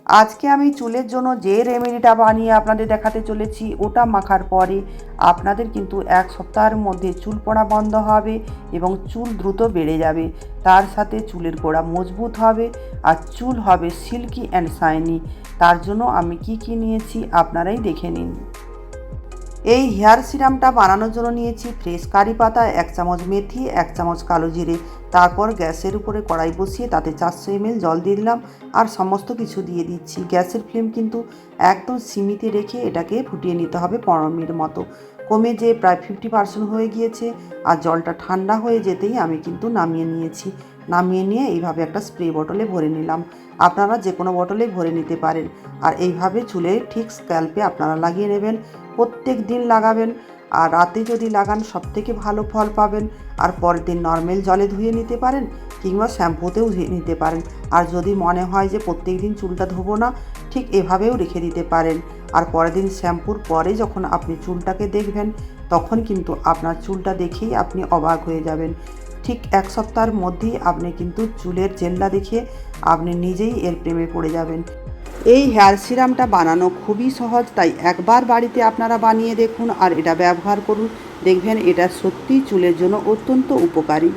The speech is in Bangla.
আজকে আমি চুলের জন্য যে রেমেডিটা বানিয়ে আপনাদের দেখাতে চলেছি, ওটা মাখার পরে আপনাদের কিন্তু 1 সপ্তাহের মধ্যে চুল পড়া বন্ধ হবে এবং চুল দ্রুত বেড়ে যাবে। তার সাথে চুলের গোড়া মজবুত হবে আর চুল হবে সিল্কি অ্যান্ড শাইনি। তার জন্য আমি কি নিয়েছি আপনারাই দেখে নিন। এই হেয়ার সিরামটা বানানোর জন্য নিয়েছি ফ্রেশ কারি পাতা, 1 চামচ মেথি, 1 চামচ কালো জিরে। তারপর গ্যাসের উপরে কড়াই বসিয়ে তাতে 400 ml জল দিয়ে দিলাম আর সমস্ত কিছু দিয়ে দিচ্ছি। গ্যাসের ফ্লেম কিন্তু একদম সিমিতে রেখে এটাকে ফুটিয়ে নিতে হবে 15 মিনিট মতো। কমে যে প্রায় 50% হয়ে গিয়েছে আর জলটা ঠান্ডা হয়ে যেতেই আমি কিন্তু নামিয়ে নিয়েছি। নামিয়ে নিয়ে এইভাবে একটা স্প্রে বোতলে ভরে নিলাম। আপনারা যে কোনো বোতলে ভরে নিতে পারেন। আর এইভাবে চুলে ঠিক স্ক্যাল্পে আপনারা লাগিয়ে নেবেন। প্রত্যেক দিন লাগাবেন আর রাতে যদি লাগান সবথেকে ভালো ফল পাবেন। আর পরের দিন নর্মাল জলে ধুয়ে নিতে পারেন কিংবা শ্যাম্পুতেও ধুয়ে নিতে পারেন। আর যদি মনে হয় যে প্রত্যেক দিন চুলটা ধোবো না, ঠিক এভাবেও রেখে দিতে পারেন। আর পরের দিন শ্যাম্পুর পরে যখন আপনি চুলটাকে দেখবেন তখন কিন্তু আপনার চুলটা দেখেই আপনি অবাক হয়ে যাবেন। ঠিক 1 সপ্তাহের মধ্যেই আপনি কিন্তু চুলের জেল্লা দেখে আপনি নিজেই এর প্রেমে পড়ে যাবেন। এই হেয়ার সিরামটা বানানো খুবই সহজ, তাই একবার বাড়িতে আপনারা বানিয়ে দেখুন আর এটা ব্যবহার করুন। দেখবেন এটা সত্যিই চুলের জন্য অত্যন্ত উপকারী।